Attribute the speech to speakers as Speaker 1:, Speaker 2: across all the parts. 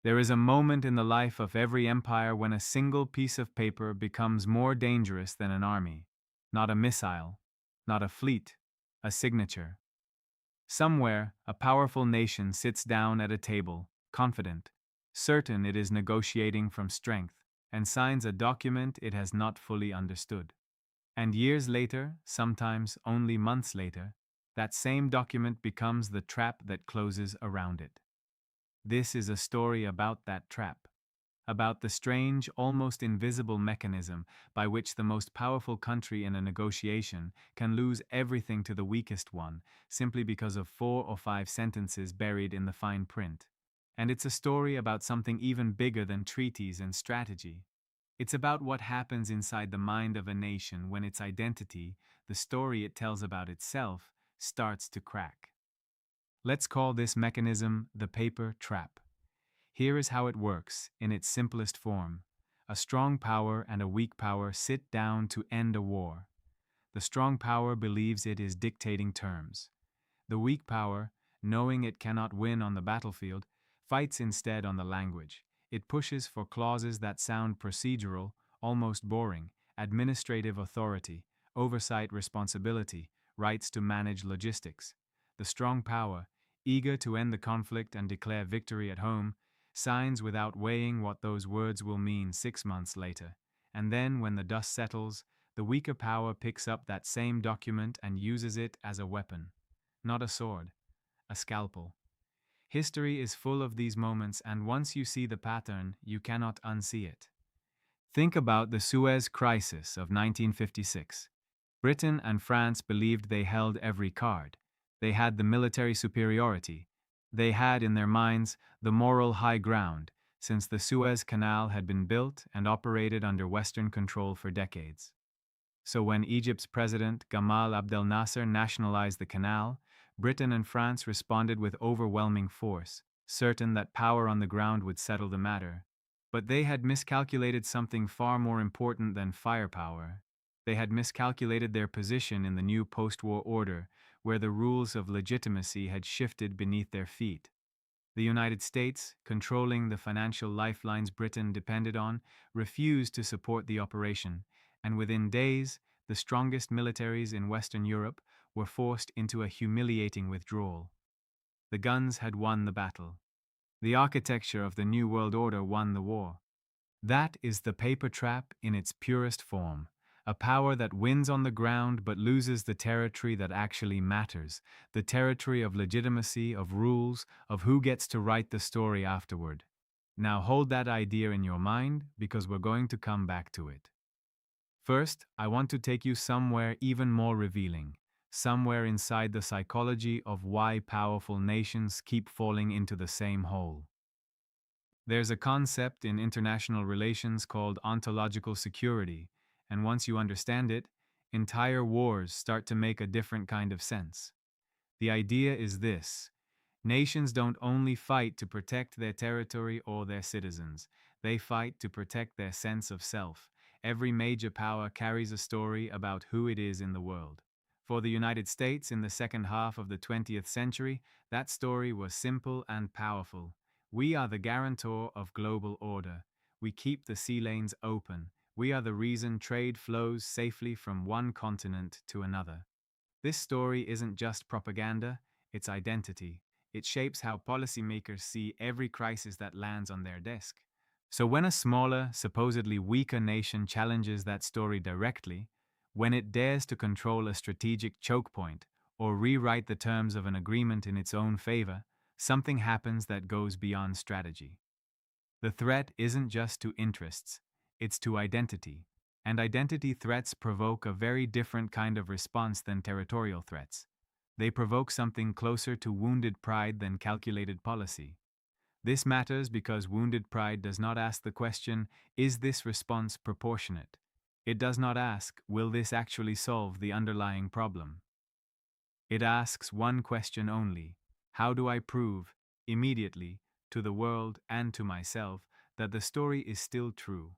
Speaker 1: There is a moment in the life of every empire when a single piece of paper becomes more dangerous than an army. Not a missile, not a fleet, a signature. Somewhere, a powerful nation sits down at a table, confident, certain it is negotiating from strength, and signs a document it has not fully understood. And years later, sometimes only months later, that same document becomes the trap that closes around it. This is a story about that trap, about the strange, almost invisible mechanism by which the most powerful country in a negotiation can lose everything to the weakest one, simply because of 4 or 5 sentences buried in the fine print. And it's a story about something even bigger than treaties and strategy. It's about what happens inside the mind of a nation when its identity, the story it tells about itself, starts to crack. Let's call this mechanism the paper trap. Here is how it works, in its simplest form. A strong power and a weak power sit down to end a war. The strong power believes it is dictating terms. The weak power, knowing it cannot win on the battlefield, fights instead on the language. It pushes for clauses that sound procedural, almost boring, administrative authority, oversight responsibility, rights to manage logistics. The strong power, eager to end the conflict and declare victory at home, signs without weighing what those words will mean 6 months later. And then, when the dust settles, the weaker power picks up that same document and uses it as a weapon. Not a sword, a scalpel. History is full of these moments, and once you see the pattern, you cannot unsee it. Think about the Suez Crisis of 1956. Britain and France believed they held every card. They had the military superiority. They had in their minds the moral high ground, since the Suez Canal had been built and operated under Western control for decades. So when Egypt's president Gamal Abdel Nasser nationalized the canal, Britain and France responded with overwhelming force, certain that power on the ground would settle the matter. But they had miscalculated something far more important than firepower. They had miscalculated their position in the new post-war order, where the rules of legitimacy had shifted beneath their feet. The United States, controlling the financial lifelines Britain depended on, refused to support the operation, and within days, the strongest militaries in Western Europe were forced into a humiliating withdrawal. The guns had won the battle. The architecture of the New World Order won the war. That is the paper trap in its purest form. A power that wins on the ground but loses the territory that actually matters, the territory of legitimacy, of rules, of who gets to write the story afterward. Now hold that idea in your mind, because we're going to come back to it. First, I want to take you somewhere even more revealing, somewhere inside the psychology of why powerful nations keep falling into the same hole. There's a concept in international relations called ontological security, and once you understand it, entire wars start to make a different kind of sense. The idea is this: nations don't only fight to protect their territory or their citizens, they fight to protect their sense of self. Every major power carries a story about who it is in the world. For the United States in the second half of the 20th century, that story was simple and powerful. We are the guarantor of global order. We keep the sea lanes open. We are the reason trade flows safely from one continent to another. This story isn't just propaganda, it's identity. It shapes how policymakers see every crisis that lands on their desk. So when a smaller, supposedly weaker nation challenges that story directly, when it dares to control a strategic choke point or rewrite the terms of an agreement in its own favor, something happens that goes beyond strategy. The threat isn't just to interests, it's to identity. And identity threats provoke a very different kind of response than territorial threats. They provoke something closer to wounded pride than calculated policy. This matters because wounded pride does not ask the question, is this response proportionate? It does not ask, will this actually solve the underlying problem? It asks one question only: how do I prove, immediately, to the world and to myself, that the story is still true?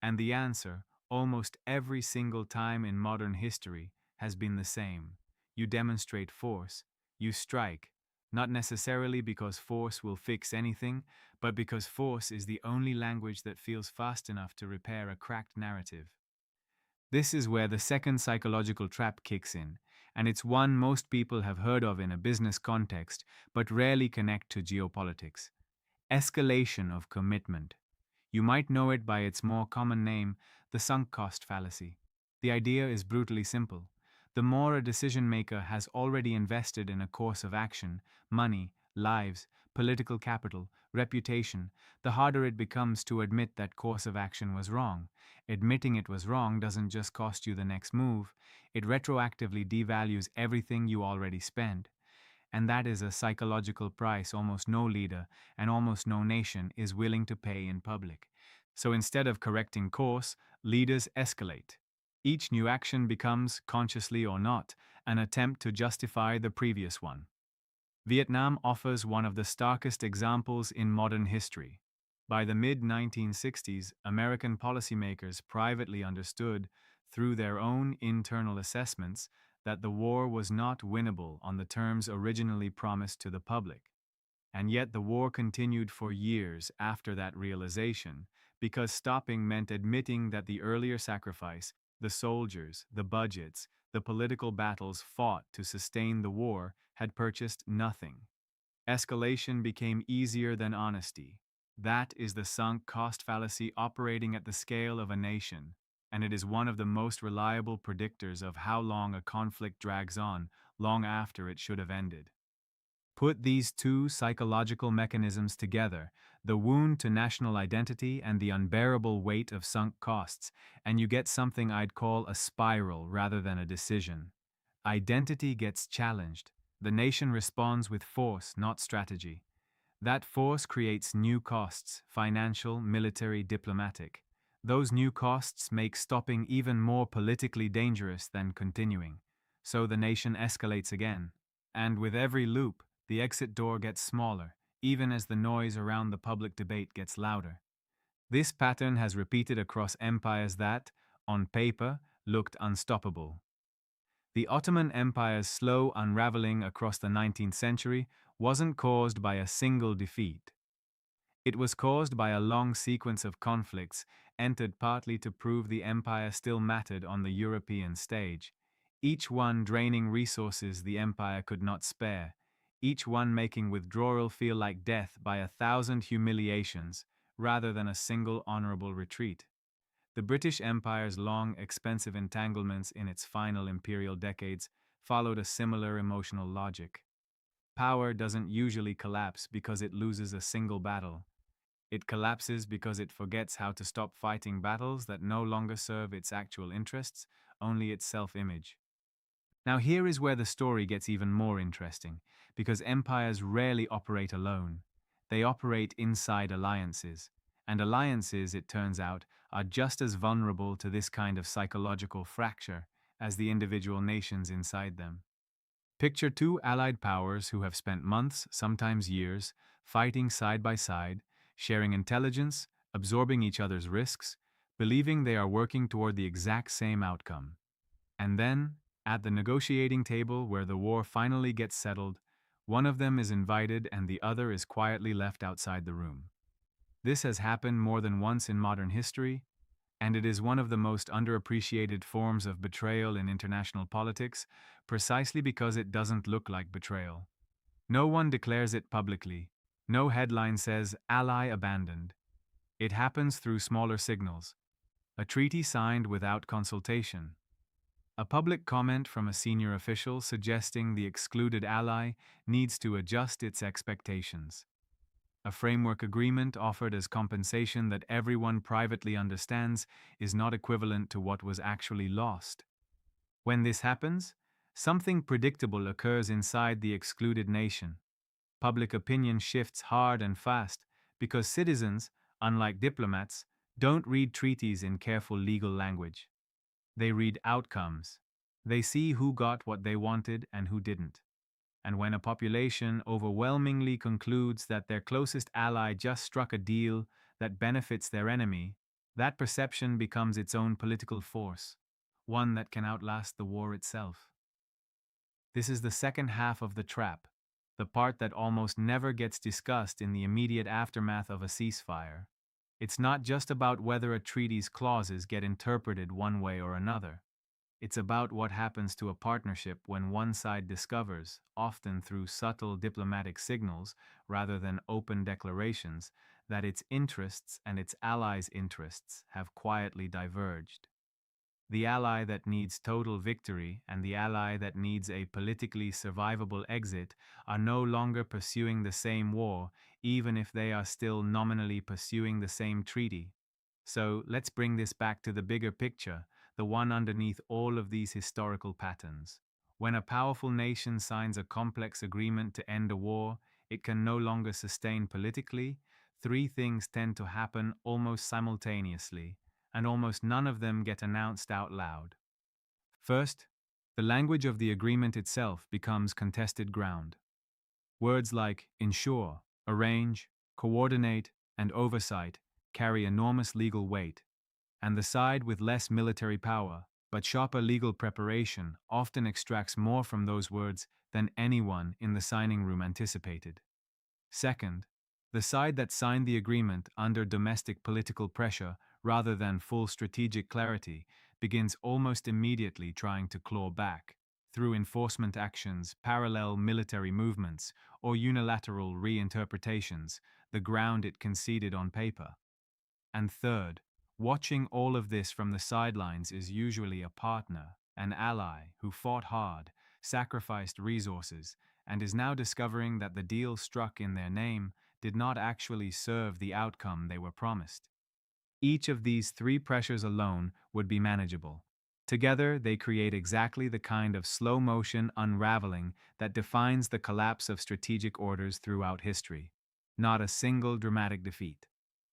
Speaker 1: And the answer, almost every single time in modern history, has been the same. You demonstrate force, you strike, not necessarily because force will fix anything, but because force is the only language that feels fast enough to repair a cracked narrative. This is where the second psychological trap kicks in, and it's one most people have heard of in a business context, but rarely connect to geopolitics. Escalation of commitment. You might know it by its more common name, the sunk cost fallacy. The idea is brutally simple. The more a decision maker has already invested in a course of action, money, lives, political capital, reputation, the harder it becomes to admit that course of action was wrong. Admitting it was wrong doesn't just cost you the next move, it retroactively devalues everything you already spent. And that is a psychological price almost no leader and almost no nation is willing to pay in public. So instead of correcting course, leaders escalate. Each new action becomes, consciously or not, an attempt to justify the previous one. Vietnam offers one of the starkest examples in modern history. By the mid 1960s, American policymakers privately understood, through their own internal assessments, that the war was not winnable on the terms originally promised to the public. And yet the war continued for years after that realization, because stopping meant admitting that the earlier sacrifice, the soldiers, the budgets, the political battles fought to sustain the war, had purchased nothing. Escalation became easier than honesty. That is the sunk cost fallacy operating at the scale of a nation, and it is one of the most reliable predictors of how long a conflict drags on, long after it should have ended. Put these two psychological mechanisms together, the wound to national identity and the unbearable weight of sunk costs, and you get something I'd call a spiral rather than a decision. Identity gets challenged. The nation responds with force, not strategy. That force creates new costs, financial, military, diplomatic. Those new costs make stopping even more politically dangerous than continuing. So the nation escalates again. And with every loop, the exit door gets smaller, even as the noise around the public debate gets louder. This pattern has repeated across empires that, on paper, looked unstoppable. The Ottoman Empire's slow unraveling across the 19th century wasn't caused by a single defeat. It was caused by a long sequence of conflicts entered partly to prove the empire still mattered on the European stage, each one draining resources the empire could not spare, each one making withdrawal feel like death by 1,000 humiliations rather than a single honorable retreat. The British Empire's long, expensive entanglements in its final imperial decades followed a similar emotional logic. Power doesn't usually collapse because it loses a single battle. It collapses because it forgets how to stop fighting battles that no longer serve its actual interests, only its self-image. Now here is where the story gets even more interesting, because empires rarely operate alone. They operate inside alliances. And alliances, it turns out, are just as vulnerable to this kind of psychological fracture as the individual nations inside them. Picture two allied powers who have spent months, sometimes years, fighting side by side, sharing intelligence, absorbing each other's risks, believing they are working toward the exact same outcome. And then, at the negotiating table where the war finally gets settled, one of them is invited and the other is quietly left outside the room. This has happened more than once in modern history, and it is one of the most underappreciated forms of betrayal in international politics, precisely because it doesn't look like betrayal. No one declares it publicly. No headline says, "Ally abandoned." It happens through smaller signals. A treaty signed without consultation. A public comment from a senior official suggesting the excluded ally needs to adjust its expectations. A framework agreement offered as compensation that everyone privately understands is not equivalent to what was actually lost. When this happens, something predictable occurs inside the excluded nation. Public opinion shifts hard and fast because citizens, unlike diplomats, don't read treaties in careful legal language. They read outcomes. They see who got what they wanted and who didn't. And when a population overwhelmingly concludes that their closest ally just struck a deal that benefits their enemy, that perception becomes its own political force, one that can outlast the war itself. This is the second half of the trap. the part that almost never gets discussed in the immediate aftermath of a ceasefire. It's not just about whether a treaty's clauses get interpreted one way or another. It's about what happens to a partnership when one side discovers, often through subtle diplomatic signals rather than open declarations, that its interests and its allies' interests have quietly diverged. The ally that needs total victory and the ally that needs a politically survivable exit are no longer pursuing the same war, even if they are still nominally pursuing the same treaty. So let's bring this back to the bigger picture, the one underneath all of these historical patterns. When a powerful nation signs a complex agreement to end a war it can no longer sustain politically, three things tend to happen almost simultaneously, and almost none of them get announced out loud. First, the language of the agreement itself becomes contested ground. Words like ensure, arrange, coordinate, and oversight carry enormous legal weight, and the side with less military power but sharper legal preparation often extracts more from those words than anyone in the signing room anticipated. Second, the side that signed the agreement under domestic political pressure rather than full strategic clarity begins almost immediately trying to claw back, through enforcement actions, parallel military movements, or unilateral reinterpretations, the ground it conceded on paper. And third, watching all of this from the sidelines is usually a partner, an ally who fought hard, sacrificed resources, and is now discovering that the deal struck in their name did not actually serve the outcome they were promised. Each of these three pressures alone would be manageable. Together, they create exactly the kind of slow motion unraveling that defines the collapse of strategic orders throughout history. Not a single dramatic defeat.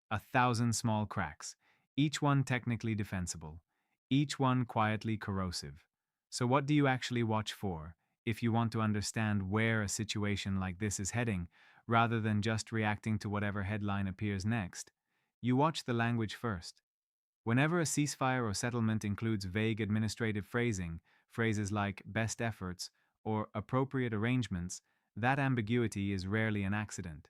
Speaker 1: 1,000 small cracks, each one technically defensible, each one quietly corrosive. So, what do you actually watch for if you want to understand where a situation like this is heading, rather than just reacting to whatever headline appears next? You watch the language first. Whenever a ceasefire or settlement includes vague administrative phrasing, phrases like best efforts or appropriate arrangements, that ambiguity is rarely an accident.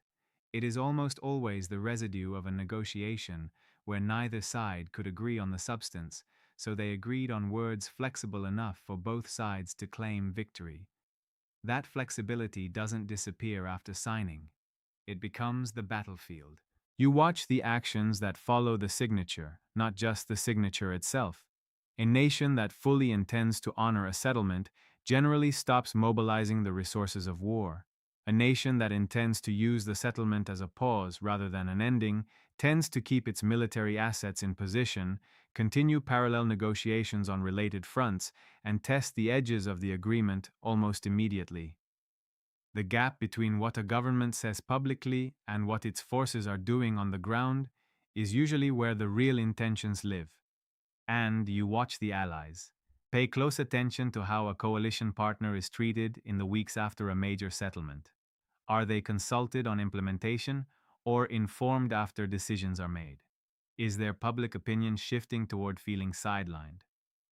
Speaker 1: It is almost always the residue of a negotiation where neither side could agree on the substance, so they agreed on words flexible enough for both sides to claim victory. That flexibility doesn't disappear after signing. It becomes the battlefield. You watch the actions that follow the signature, not just the signature itself. A nation that fully intends to honor a settlement generally stops mobilizing the resources of war. A nation that intends to use the settlement as a pause rather than an ending tends to keep its military assets in position, continue parallel negotiations on related fronts, and test the edges of the agreement almost immediately. The gap between what a government says publicly and what its forces are doing on the ground is usually where the real intentions live. And you watch the allies. Pay close attention to how a coalition partner is treated in the weeks after a major settlement. Are they consulted on implementation or informed after decisions are made? Is their public opinion shifting toward feeling sidelined?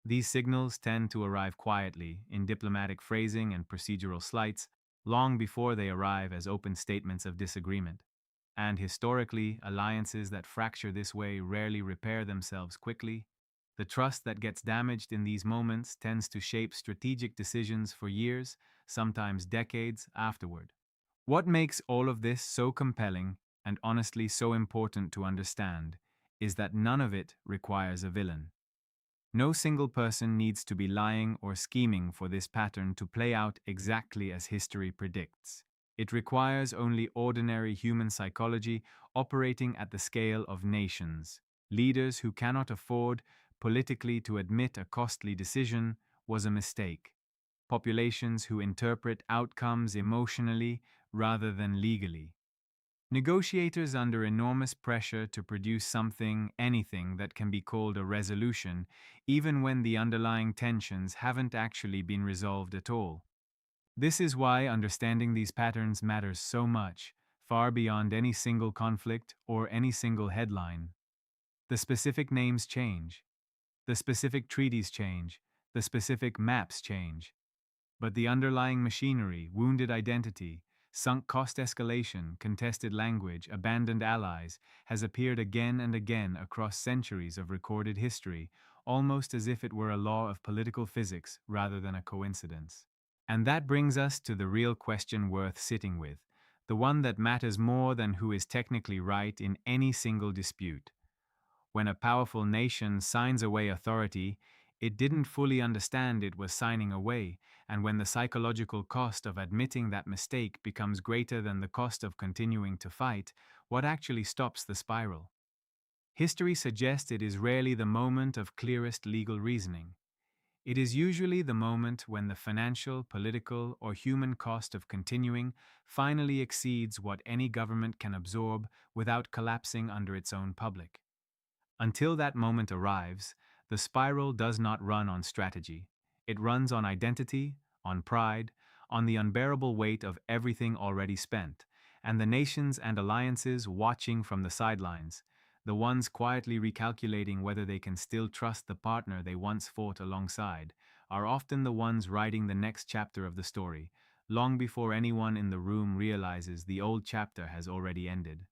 Speaker 1: These signals tend to arrive quietly in diplomatic phrasing and procedural slights long before they arrive as open statements of disagreement. And historically, alliances that fracture this way rarely repair themselves quickly. The trust that gets damaged in these moments tends to shape strategic decisions for years, sometimes decades afterward. What makes all of this so compelling and honestly so important to understand is that none of it requires a villain. No single person needs to be lying or scheming for this pattern to play out exactly as history predicts. It requires only ordinary human psychology operating at the scale of nations. Leaders who cannot afford politically to admit a costly decision was a mistake. Populations who interpret outcomes emotionally rather than legally. Negotiators under enormous pressure to produce something, anything that can be called a resolution, even when the underlying tensions haven't actually been resolved at all. This is why understanding these patterns matters so much, far beyond any single conflict or any single headline. The specific names change. The specific treaties change. The specific maps change. But the underlying machinery, wounded identity, Sunk cost escalation, contested language, abandoned allies has appeared again and again across centuries of recorded history, almost as if it were a law of political physics rather than a coincidence. And that brings us to the real question worth sitting with, the one that matters more than who is technically right in any single dispute. When a powerful nation signs away authority, it didn't fully understand it was signing away, and when the psychological cost of admitting that mistake becomes greater than the cost of continuing to fight, what actually stops the spiral? History suggests it is rarely the moment of clearest legal reasoning. It is usually the moment when the financial, political, or human cost of continuing finally exceeds what any government can absorb without collapsing under its own public. Until that moment arrives, the spiral does not run on strategy. It runs on identity, on pride, on the unbearable weight of everything already spent, and the nations and alliances watching from the sidelines, the ones quietly recalculating whether they can still trust the partner they once fought alongside, are often the ones writing the next chapter of the story, long before anyone in the room realizes the old chapter has already ended.